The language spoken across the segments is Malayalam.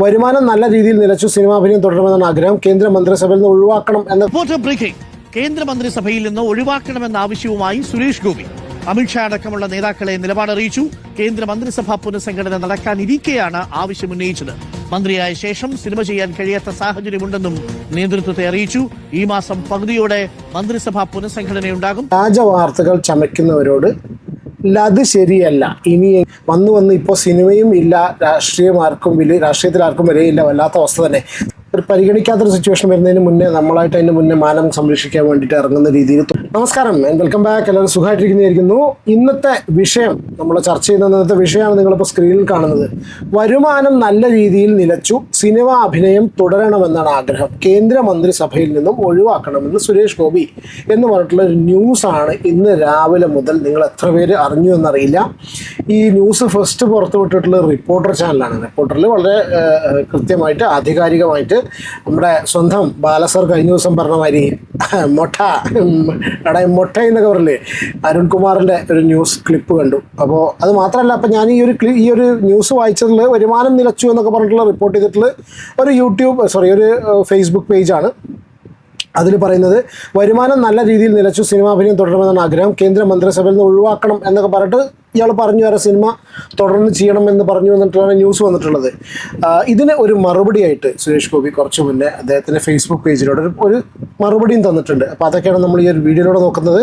വരുമാനം നല്ല രീതിയിൽ നിലച്ചു, സിനിമാഭിനയം തുടരണമെന്നാണ് ആഗ്രഹം. കേന്ദ്ര മന്ത്രിസഭയിൽ നിന്ന് ഒഴിവാക്കണം എന്ന കേന്ദ്രമന്ത്രിസഭയിൽ നിന്ന് ഒഴിവാക്കണമെന്ന ആവശ്യവുമായി സുരേഷ് ഗോപി അമിത്ഷാ അടക്കമുള്ള നേതാക്കളെ നിലപാടറിയിച്ചു. കേന്ദ്ര മന്ത്രിസഭാ പുനഃസംഘടന നടക്കാനിരിക്കെയാണ് ആവശ്യമുന്നയിച്ചത്. മന്ത്രിയായ ശേഷം സിനിമ ചെയ്യാൻ കഴിയാത്ത സാഹചര്യമുണ്ടെന്നും നേതൃത്വത്തെ അറിയിച്ചു. ഈ മാസം പകുതിയോടെ മന്ത്രിസഭാ പുനഃസംഘടനയുണ്ടാകും. വ്യാജവാർത്തകൾ ചമയ്ക്കുന്നവരോട് അത് ശരിയല്ല. ഇനി വന്ന് ഇപ്പോൾ സിനിമയും ഇല്ല, രാഷ്ട്രീയത്തിൽ ആർക്കും വിലയില്ല, വല്ലാത്ത അവസ്ഥ തന്നെ. ഒരു പരിഗണിക്കാത്തൊരു സിറ്റുവേഷൻ വരുന്നതിന് മുന്നേ നമ്മളായിട്ട് അതിന് മുന്നേ മാനം സംരക്ഷിക്കാൻ വേണ്ടിയിട്ട് ഇറങ്ങുന്ന രീതിയിൽ. നമസ്കാരം, വെൽക്കം ബാക്ക്. എല്ലാവരും സുഖമായിട്ടിരിക്കുന്നതായിരിക്കുന്നു. ഇന്നത്തെ വിഷയം, നമ്മൾ ചർച്ച ചെയ്യുന്ന ഇന്നത്തെ വിഷയമാണ് നിങ്ങളിപ്പോൾ സ്ക്രീനിൽ കാണുന്നത്. വരുമാനം നല്ല രീതിയിൽ നിലച്ചു, സിനിമ അഭിനയം തുടരണമെന്നാണ് ആഗ്രഹം, കേന്ദ്ര മന്ത്രിസഭയിൽ നിന്നും ഒഴിവാക്കണമെന്ന് സുരേഷ് ഗോപി എന്ന് പറഞ്ഞിട്ടുള്ള ഒരു ന്യൂസാണ് ഇന്ന് രാവിലെ മുതൽ. നിങ്ങൾ എത്ര പേര് അറിഞ്ഞു എന്നറിയില്ല. ഈ ന്യൂസ് ഫസ്റ്റ് പുറത്തുവിട്ടിട്ടുള്ള റിപ്പോർട്ടർ ചാനലാണ്. റിപ്പോർട്ടറിൽ വളരെ കൃത്യമായിട്ട് ആധികാരികമായിട്ട് നമ്മുടെ സ്വന്തം ബാലസർ കഴിഞ്ഞ ദിവസം പറഞ്ഞ മാതിരി മൊട്ട എന്നൊക്കെ പറഞ്ഞില്ലേ, അരുൺകുമാറിൻ്റെ ഒരു ന്യൂസ് ക്ലിപ്പ് കണ്ടു. അപ്പോൾ അത് മാത്രമല്ല, അപ്പം ഞാൻ ഈ ഒരു ന്യൂസ് വായിച്ചതിൽ വരുമാനം നിലച്ചു എന്നൊക്കെ പറഞ്ഞിട്ടുള്ള റിപ്പോർട്ട് ചെയ്തിട്ടുള്ള ഒരു ഫേസ്ബുക്ക് പേജാണ്. അതിൽ പറയുന്നത് വരുമാനം നല്ല രീതിയിൽ നിലച്ചു, സിനിമാഭിനയം തുടരണമെന്നാണ് ആഗ്രഹം, കേന്ദ്ര മന്ത്രിസഭയിൽ നിന്ന് ഒഴിവാക്കണം എന്നൊക്കെ പറഞ്ഞിട്ട് ഇയാൾ പറഞ്ഞു വേറെ സിനിമ തുടർന്ന് ചെയ്യണമെന്ന് പറഞ്ഞു വന്നിട്ടാണ് ന്യൂസ് വന്നിട്ടുള്ളത്. ഇതിന് ഒരു മറുപടിയായിട്ട് സുരേഷ് ഗോപി കുറച്ച് മുന്നേ അദ്ദേഹത്തിൻ്റെ ഫേസ്ബുക്ക് പേജിലൂടെ ഒരു മറുപടിയും തന്നിട്ടുണ്ട്. അപ്പോൾ അതൊക്കെയാണ് നമ്മൾ ഈ ഒരു വീഡിയോയിലൂടെ നോക്കുന്നത്.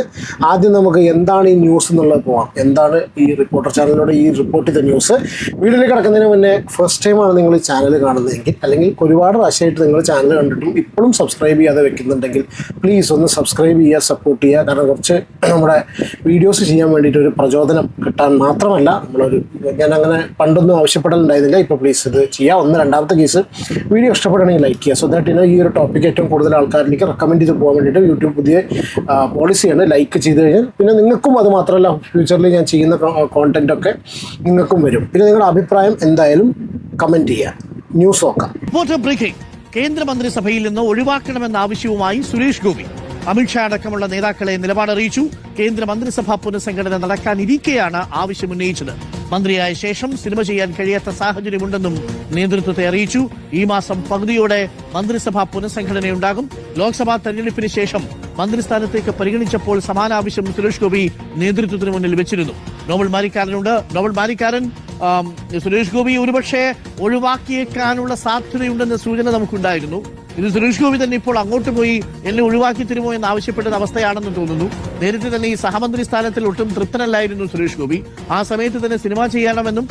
ആദ്യം നമുക്ക് എന്താണ് ഈ ന്യൂസ് എന്നുള്ളത് പോവാം. എന്താണ് ഈ റിപ്പോർട്ടർ ചാനലിലൂടെ ഈ റിപ്പോർട്ട് ചെയ്ത ന്യൂസ്? വീഡിയോയിലേക്ക് കിടക്കുന്നതിന് മുന്നേ ഫസ്റ്റ് ടൈമാണ് നിങ്ങൾ ഈ ചാനൽ കാണുന്നതെങ്കിൽ, അല്ലെങ്കിൽ ഒരുപാട് പ്രാവശ്യമായിട്ട് നിങ്ങൾ ചാനൽ കണ്ടിട്ടും ഇപ്പോഴും സബ്സ്ക്രൈബ് ചെയ്യാതെ വെക്കുന്നുണ്ടെങ്കിൽ പ്ലീസ് ഒന്ന് സബ്സ്ക്രൈബ് ചെയ്യുക, സപ്പോർട്ട് ചെയ്യുക. കാരണം കുറച്ച് നമ്മുടെ വീഡിയോസ് ചെയ്യാൻ വേണ്ടിയിട്ട് ഒരു പ്രചോദനം കിട്ടാൻ മാത്രമല്ല, ഞാൻ അങ്ങനെ പണ്ടൊന്നും ആവശ്യപ്പെടലുണ്ടായിരുന്നില്ല. ഇപ്പോൾ പ്ലീസ് ഇത് ചെയ്യുക. രണ്ടാമത്തെ കേസ്, വീഡിയോ ഇഷ്ടപ്പെടുകയാണെങ്കിൽ ലൈക്ക് ചെയ്യുക. സോ ദാറ്റ് ഈ ഒരു ടോപ്പിക് ഏറ്റവും കൂടുതൽ ആൾക്കാരിലേക്ക് റെക്കമെൻഡ് ചെയ്ത് പോകാൻ വേണ്ടിയിട്ട് യൂട്യൂബ് പുതിയ പോളിസിയാണ്. ലൈക്ക് ചെയ്ത് കഴിഞ്ഞാൽ പിന്നെ നിങ്ങൾക്കും, അത് മാത്രമല്ല ഫ്യൂച്ചറിൽ ഞാൻ ചെയ്യുന്ന കോണ്ടൻറ്റൊക്കെ നിങ്ങൾക്കും വരും. പിന്നെ നിങ്ങളുടെ അഭിപ്രായം എന്തായാലും കമൻറ്റ് ചെയ്യുക. ന്യൂസ് നോക്കാം. കേന്ദ്രമന്ത്രിസഭയിൽ നിന്ന് ഒഴിവാക്കണമെന്ന ആവശ്യവുമായി സുരേഷ് ഗോപി അമിത്ഷാ അടക്കമുള്ള നേതാക്കളെ നിലപാടറിയിച്ചു. കേന്ദ്ര മന്ത്രിസഭാ പുനഃസംഘടന നടക്കാനിരിക്കെയാണ് ആവശ്യമുന്നയിച്ചത്. മന്ത്രിയായ ശേഷം സിനിമ ചെയ്യാൻ കഴിയാത്ത സാഹചര്യമുണ്ടെന്നും നേതൃത്വത്തെ അറിയിച്ചു. ഈ മാസം പകുതിയോടെ മന്ത്രിസഭാ പുനഃസംഘടനയുണ്ടാകും. ലോക്സഭാ തെരഞ്ഞെടുപ്പിന് ശേഷം മന്ത്രിസ്ഥാനത്തേക്ക് പരിഗണിച്ചപ്പോൾ സമാന ആവശ്യം സുരേഷ് ഗോപി നേതൃത്വത്തിന് മുന്നിൽ വെച്ചിരുന്നു. നോബൽ മാരിക്കാരനുണ്ട്. നോബൽ മാരിക്കാരൻ, സുരേഷ് ഗോപി ഒരുപക്ഷെ ഒഴിവാക്കിയേക്കാനുള്ള സാധ്യതയുണ്ടെന്ന സൂചന നമുക്കുണ്ടായിരുന്നു. ഇത് സുരേഷ് ഗോപി തന്നെ ഇപ്പോൾ അങ്ങോട്ട് പോയി എന്നെ ഒഴിവാക്കി തരുമോ എന്ന് ആവശ്യപ്പെട്ട അവസ്ഥയാണെന്ന് തോന്നുന്നു. നേരത്തെ തന്നെ ഈ സഹമന്ത്രി സ്ഥാനത്തിൽ ഒട്ടും തൃപ്തനല്ലായിരുന്നു സുരേഷ് ഗോപി. ആ സമയത്ത് തന്നെ സിനിമ ചെയ്യണമെന്നും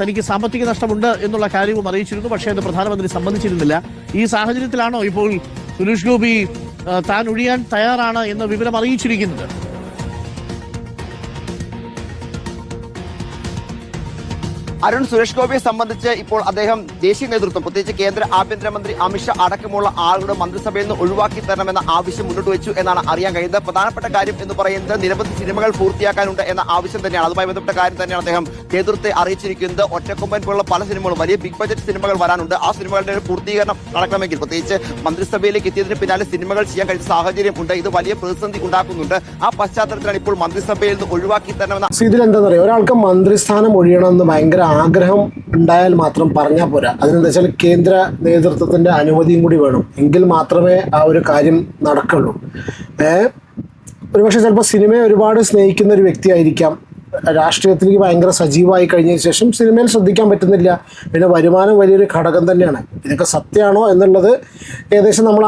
തനിക്ക് സാമ്പത്തിക നഷ്ടമുണ്ട് എന്നുള്ള കാര്യവും അറിയിച്ചിരുന്നു. പക്ഷേ അത് പ്രധാനമന്ത്രി സമ്മതിച്ചിരുന്നില്ല. ഈ സാഹചര്യത്തിലാണോ ഇപ്പോൾ സുരേഷ് ഗോപി താൻ ഒഴിയാൻ തയ്യാറാണ് എന്ന വിവരം അറിയിച്ചിരിക്കുന്നത്? അരുൺ, സുരേഷ് ഗോപിയെ സംബന്ധിച്ച് ഇപ്പോൾ അദ്ദേഹം ദേശീയ നേതൃത്വം, പ്രത്യേകിച്ച് കേന്ദ്ര ആഭ്യന്തരമന്ത്രി അമിത്ഷാ അടക്കമുള്ള ആളുകളുടെ മന്ത്രിസഭയിൽ നിന്ന് ഒഴിവാക്കി തരണമെന്ന ആവശ്യം മുന്നോട്ട് വെച്ചു എന്നാണ് അറിയാൻ കഴിയുന്നത്. പ്രധാനപ്പെട്ട കാര്യം എന്ന് പറയുന്നത് നിരവധി സിനിമകൾ പൂർത്തിയാക്കാനുണ്ട് എന്ന ആവശ്യം തന്നെയാണ്. അതുമായി ബന്ധപ്പെട്ട കാര്യം തന്നെയാണ് അദ്ദേഹം നേതൃത്വത്തെ അറിയിച്ചിരിക്കുന്നത്. ഒറ്റക്കൊമ്പൻ പോലുള്ള പല സിനിമകളും, വലിയ ബിഗ് ബജറ്റ് സിനിമകൾ വരാനുണ്ട്. ആ സിനിമകളുടെ ഒരു പൂർത്തീകരണം നടക്കണമെങ്കിൽ, പ്രത്യേകിച്ച് മന്ത്രിസഭയിലേക്ക് എത്തിയതിന് പിന്നാലെ സിനിമകൾ ചെയ്യാൻ കഴിയുന്ന സാഹചര്യം ഉണ്ട്. ഇത് വലിയ പ്രതിസന്ധി ഉണ്ടാക്കുന്നുണ്ട്. ആ പശ്ചാത്തലത്തിലാണ് ഇപ്പോൾ മന്ത്രിസഭയിൽ നിന്ന് ഒഴിവാക്കി തരണമെന്ന. ഇതിലെന്താ പറയുക, ഒരാൾക്ക് മന്ത്രിസ്ഥാനം ഒഴിയണമെന്ന് ഭയങ്കര ആഗ്രഹം ഉണ്ടായാൽ മാത്രം പറഞ്ഞാൽ പോരാ. അതിനെന്താ വെച്ചാൽ കേന്ദ്ര നേതൃത്വത്തിൻ്റെ അനുമതിയും കൂടി വേണം. എങ്കിൽ മാത്രമേ ആ ഒരു കാര്യം നടക്കുള്ളൂ. ഒരുപക്ഷെ ചിലപ്പോൾ സിനിമയെ ഒരുപാട് സ്നേഹിക്കുന്ന ഒരു വ്യക്തിയായിരിക്കാം. രാഷ്ട്രീയത്തിലേക്ക് ഭയങ്കര സജീവമായി കഴിഞ്ഞതിന് ശേഷം സിനിമയിൽ ശ്രദ്ധിക്കാൻ പറ്റുന്നില്ല. പിന്നെ വരുമാനം വലിയൊരു ഘടകം തന്നെയാണ്. ഇതൊക്കെ സത്യമാണോ എന്നുള്ളത് ഏകദേശം നമ്മൾ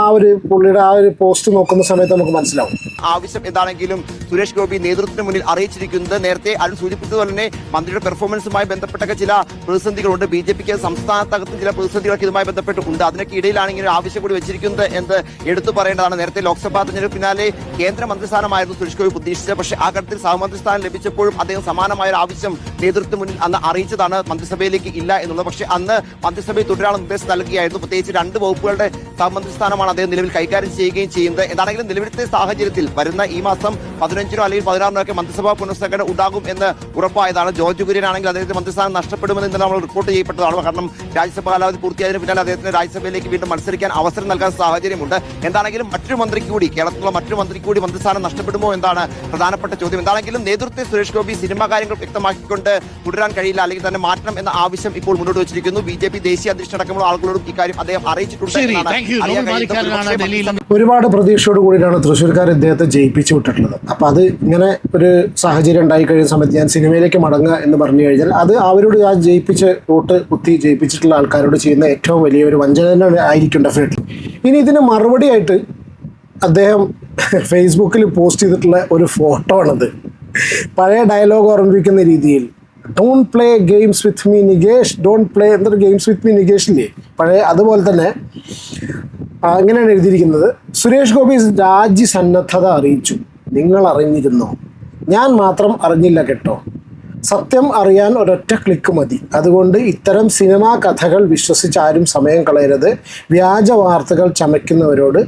പുള്ളിയുടെ ആ ഒരു പോസ്റ്റ് നോക്കുന്ന സമയത്ത് നമുക്ക് മനസ്സിലാവും. ആവശ്യം എന്താണെങ്കിലും സുരേഷ് ഗോപി നേതൃത്വത്തിന് മുന്നിൽ അറിയിച്ചിരിക്കുന്നത്. നേരത്തെ അരുൺ സൂചിപ്പിച്ചതുപോലെ തന്നെ മന്ത്രിയുടെ പെർഫോമൻസുമായി ബന്ധപ്പെട്ട ചില പ്രതിസന്ധികളുണ്ട്. BJPക്ക് സംസ്ഥാനത്തകത്തും ചില പ്രതിസന്ധികളൊക്കെ ഇതുമായി ബന്ധപ്പെട്ടുണ്ട്. അതിനൊക്കെ ഇടയിലാണെങ്കിൽ ആവശ്യം കൂടി വെച്ചിരിക്കുന്നത് എന്ന് എടുത്തു പറയേണ്ടതാണ്. നേരത്തെ ലോക്സഭാ തെരഞ്ഞെടുപ്പ് പിന്നാലെ കേന്ദ്ര മന്ത്രിസ്ഥാനമായിരുന്നു സുരേഷ് ഗോപി പ്രതീക്ഷിച്ചത്. പക്ഷേ ആ ഘട്ടത്തിൽ സഹമന്ത്രി സ്ഥാനം ലഭിച്ചപ്പോഴും അദ്ദേഹം സമാനമായ ഒരു ആവശ്യം നേതൃത്വത്തിന് മുന്നിൽ അന്ന് അറിയിച്ചതാണ്. മന്ത്രിസഭയിലേക്ക് ഇല്ല എന്നുള്ളത്. പക്ഷേ അന്ന് മന്ത്രിസഭയിൽ തുടരാനുള്ള നിർദ്ദേശം നൽകുകയായിരുന്നു. പ്രത്യേകിച്ച് 2 വകുപ്പുകളുടെ സഹമന്ത്രി സ്ഥാനമാണ് അദ്ദേഹം നിലവിൽ കൈകാര്യം ചെയ്യുകയും ചെയ്യുന്നത്. എന്താണെങ്കിലും നിലവിലത്തെ സാഹചര്യത്തിൽ വരുന്ന ഈ മാസം 15-നോ അല്ലെങ്കിൽ 16-നോ ഒക്കെ മന്ത്രിസഭാ പുനഃസംഘടന ഉണ്ടാകും എന്ന് ഉറപ്പായതാണ്. ജോർജ് കുര്യൻ ആണെങ്കിൽ അദ്ദേഹത്തിന് മന്ത്രിസ്ഥാനം നഷ്ടപ്പെടുമെന്ന് ഇന്നലെ നമ്മൾ റിപ്പോർട്ട് ചെയ്യപ്പെട്ടതാണ്. കാരണം രാജ്യസഭ കാലാവധി പൂർത്തിയായതിന് പിന്നാലെ അദ്ദേഹത്തിന് രാജ്യസഭയിലേക്ക് വീണ്ടും മത്സരിക്കാൻ അവസരം നൽകാൻ സാഹചര്യമുണ്ട്. എന്താണെങ്കിലും മറ്റൊരു മന്ത്രിക്ക് കൂടി, കേരളത്തിലുള്ള മറ്റൊരു മന്ത്രിക്ക് കൂടി മന്ത്രിസ്ഥാനം നഷ്ടപ്പെടുമോ എന്നാണ് പ്രധാനപ്പെട്ട ചോദ്യം. എന്താണെങ്കിലും നേതൃത്വത്തെ സുരേഷ് ഗോപി സിനിമാ കാര്യങ്ങൾ വ്യക്തമാക്കിക്കൊണ്ട് തുടരാൻ കഴിയില്ല, അല്ലെങ്കിൽ തന്നെ മാറ്റണം എന്ന ആവശ്യം ഇപ്പോൾ മുന്നോട്ട് വെച്ചിരിക്കുന്നു. BJP ദേശീയ അധ്യക്ഷൻ അടക്കമുള്ള ആളുകളോടും ഇക്കാര്യം അദ്ദേഹം അറിയിച്ചിട്ടുണ്ട് എന്നാണ് അറിയാൻ കഴിയുന്നത്. ഒരുപാട് പ്രതീക്ഷയോട് കൂടിയിട്ടാണ് തൃശ്ശൂർക്കാർ ഇദ്ദേഹത്തെ ജയിപ്പിച്ചു വിട്ടിട്ടുള്ളത്. അപ്പം അത് ഇങ്ങനെ ഒരു സാഹചര്യം ഉണ്ടായി കഴിയുന്ന സമയത്ത് ഞാൻ സിനിമയിലേക്ക് മടങ്ങുക എന്ന് പറഞ്ഞു കഴിഞ്ഞാൽ അത് അവരോട് ആ ജയിപ്പിച്ച് വോട്ട് കുത്തി ജയിപ്പിച്ചിട്ടുള്ള ആൾക്കാരോട് ചെയ്യുന്ന ഏറ്റവും വലിയ ഒരു വഞ്ചന ആയിരിക്കും ഡെഫിനറ്റ്ലി. ഇനി ഇതിന് മറുപടിയായിട്ട് അദ്ദേഹം ഫേസ്ബുക്കിൽ പോസ്റ്റ് ചെയ്തിട്ടുള്ള ഒരു ഫോട്ടോ ആണത്. പഴയ ഡയലോഗ് ഓർമ്മിപ്പിക്കുന്ന രീതിയിൽ don't play games with me Nikesh, don't play എന്തൊരു ഗെയിംസ് വിത്ത് മീ നികേഷ് ഇല്ലേ പഴയ, അതുപോലെ തന്നെ അങ്ങനെയാണ് എഴുതിയിരിക്കുന്നത്. സുരേഷ് ഗോപി രാജ്യസന്നദ്ധത അറിയിച്ചു. നിങ്ങൾ അറിഞ്ഞിരുന്നോ? ഞാൻ മാത്രം അറിഞ്ഞില്ല കേട്ടോ. സത്യം അറിയാൻ ഒരൊറ്റ ക്ലിക്ക് മതി. അതുകൊണ്ട് ഇത്തരം സിനിമാ കഥകൾ വിശ്വസിച്ച് ആരും സമയം കളയരുത്. വ്യാജ വാർത്തകൾ ചമയ്ക്കുന്നവരോട്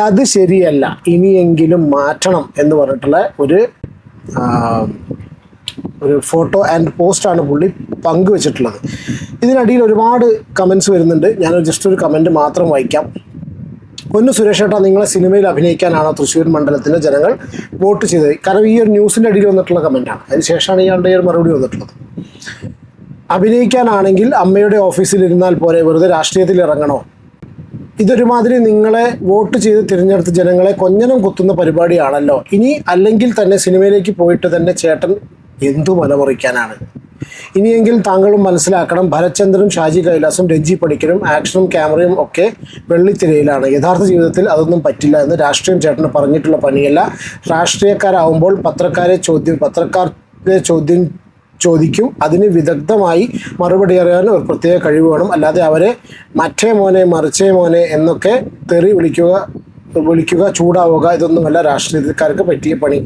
അത് ശരിയല്ല, ഇനിയെങ്കിലും മാറ്റണം എന്ന് പറഞ്ഞിട്ടുള്ള ഒരു ഫോട്ടോ ആൻഡ് പോസ്റ്റാണ് പുള്ളി പങ്കുവച്ചിട്ടുള്ളത്. ഇതിനടിയിൽ ഒരുപാട് കമൻസ് വരുന്നുണ്ട്. ഞാൻ ജസ്റ്റ് ഒരു കമൻറ്റ് മാത്രം വായിക്കാം. പൊന്നു സുരേഷ് ഏട്ടാ, നിങ്ങളെ സിനിമയിൽ അഭിനയിക്കാനാണോ തൃശ്ശൂർ മണ്ഡലത്തിലെ ജനങ്ങൾ വോട്ട് ചെയ്തത്? കാരണം ഈ ഒരു ന്യൂസിൻ്റെ അടിയിൽ വന്നിട്ടുള്ള കമൻറ്റാണ്. അതിന് ശേഷമാണ് ഇയാളുടെ ഒരു മറുപടി വന്നിട്ടുള്ളത്. അഭിനയിക്കാനാണെങ്കിൽ അമ്മയുടെ ഓഫീസിലിരുന്നാൽ പോരെ, വെറുതെ രാഷ്ട്രീയത്തിൽ ഇറങ്ങണോ? ഇതൊരുമാതിരി നിങ്ങളെ വോട്ട് ചെയ്ത് തിരഞ്ഞെടുത്ത ജനങ്ങളെ കൊഞ്ഞനം കുത്തുന്ന പരിപാടിയാണല്ലോ. ഇനി അല്ലെങ്കിൽ തന്നെ സിനിമയിലേക്ക് പോയിട്ട് തന്നെ ചേട്ടൻ എന്തു മലമറിക്കാനാണ്? ഇനിയെങ്കിലും താങ്കളും മനസ്സിലാക്കണം, ഭരത്ചന്ദ്രനും ഷാജി കൈലാസും രഞ്ജി പണിക്കരും ആക്ഷനും ക്യാമറയും ഒക്കെ വെള്ളിത്തിരയിലാണ്. യഥാർത്ഥ ജീവിതത്തിൽ അതൊന്നും പറ്റില്ല എന്ന് രാഷ്ട്രീയം ചേട്ടന് പറഞ്ഞിട്ടുള്ള പണിയല്ല. രാഷ്ട്രീയക്കാരാവുമ്പോൾ പത്രക്കാരെ ചോദ്യം ചോദിക്കും. അതിന് വിദഗ്ധമായി മറുപടി അറിയാൻ ഒരു പ്രത്യേക കഴിവ് വേണം. അല്ലാതെ അവരെ മറ്റേ മോനെ മറിച്ചേ മോനെ എന്നൊക്കെ തെറി വിളിക്കുക ചൂടാവുക ഇതൊന്നുമല്ല രാഷ്ട്രീയക്കാർക്ക് പറ്റിയ പണി.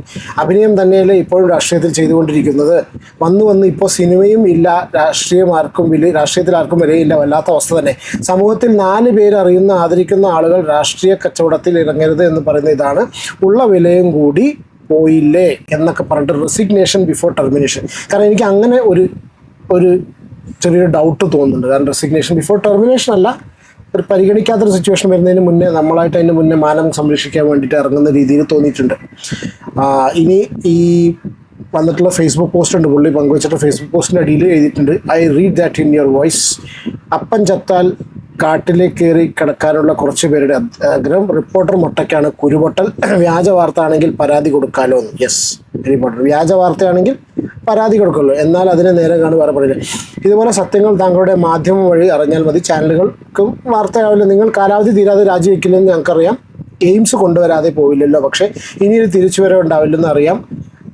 അഭിനയം തന്നെയല്ലേ ഇപ്പോഴും രാഷ്ട്രീയത്തിൽ ചെയ്തുകൊണ്ടിരിക്കുന്നത്. വന്ന് ഇപ്പോൾ സിനിമയും ഇല്ല, രാഷ്ട്രീയത്തിൽ ആർക്കും വിലയില്ല. വല്ലാത്ത അവസ്ഥ തന്നെ. സമൂഹത്തിൽ 4 പേര് അറിയുന്ന ആദരിക്കുന്ന ആളുകൾ രാഷ്ട്രീയ കച്ചവടത്തിൽ ഇറങ്ങരുത് എന്ന് പറയുന്ന ഇതാണ്. ഉള്ള വിലയും കൂടി പോയില്ലേ എന്നൊക്കെ പറഞ്ഞിട്ട് റെസിഗ്നേഷൻ ബിഫോർ ടെർമിനേഷൻ. കാരണം എനിക്ക് അങ്ങനെ ഒരു ചെറിയൊരു ഡൗട്ട് തോന്നുന്നുണ്ട്. കാരണം റെസിഗ്നേഷൻ ബിഫോർ ടെർമിനേഷൻ അല്ല, ഒരു പരിഗണിക്കാത്തൊരു സിറ്റുവേഷൻ വരുന്നതിന് മുന്നേ നമ്മളായിട്ട് അതിന് മുന്നേ മാനം സംരക്ഷിക്കാൻ വേണ്ടിയിട്ട് ഇറങ്ങുന്ന രീതിയിൽ തോന്നിയിട്ടുണ്ട്. ഇനി ഈ വന്നിട്ടുള്ള ഫേസ്ബുക്ക് പോസ്റ്റ് ഉണ്ട്, പുള്ളി പങ്കുവച്ചിട്ട് ഫേസ്ബുക്ക് പോസ്റ്റിൻ്റെ അടിയിൽ എഴുതിയിട്ടുണ്ട്, I read that in your voice. അപ്പൻ ചത്താൽ കാട്ടിലേക്ക് കയറി കിടക്കാനുള്ള കുറച്ച് പേരുടെ ആഗ്രഹം. റിപ്പോർട്ടർ മൊട്ടയ്ക്കാണ് കുരുപൊട്ടൽ. വ്യാജ വാർത്ത ആണെങ്കിൽ പരാതി കൊടുക്കാമല്ലോ എന്ന്. യെസ്, റിപ്പോർട്ടർ വ്യാജ വാർത്തയാണെങ്കിൽ പരാതി കൊടുക്കുമല്ലോ, എന്നാൽ അതിനെ നേരെ കാണും വേറെ പറയില്ല. ഇതുപോലെ സത്യങ്ങൾ താങ്കളുടെ മാധ്യമം വഴി അറിഞ്ഞാൽ മതി. ചാനലുകൾക്കും വാർത്തയാവില്ല. നിങ്ങൾ കാലാവധി തീരാതെ രാജിവെക്കില്ലെന്ന് ഞങ്ങൾക്കറിയാം. എയിംസ് കൊണ്ടുവരാതെ പോവില്ലല്ലോ, പക്ഷേ ഇനിയൊരു തിരിച്ചുവരവ് ഉണ്ടാവില്ലെന്ന് അറിയാം.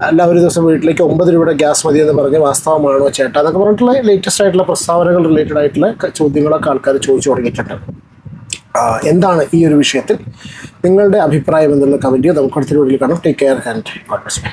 അല്ല, ഒരു ദിവസം വീട്ടിലേക്ക് 9 രൂപയുടെ ഗ്യാസ് മതി എന്ന് പറഞ്ഞ് വാസ്തവമാണോ ചേട്ടാ എന്നൊക്കെ പറഞ്ഞിട്ടുള്ള ലേറ്റസ്റ്റ് ആയിട്ടുള്ള പ്രസ്താവനകൾ റിലേറ്റഡ് ആയിട്ടുള്ള ചോദ്യങ്ങളൊക്കെ ആൾക്കാർ ചോദിച്ചു തുടങ്ങിയിട്ടുണ്ട്. എന്താണ് ഈ ഒരു വിഷയത്തിൽ നിങ്ങളുടെ അഭിപ്രായം എന്നുള്ള കമൻറ്റ് നമുക്ക് അടുത്ത വീഡിയോയിൽ കാണാം. Take care and God bless.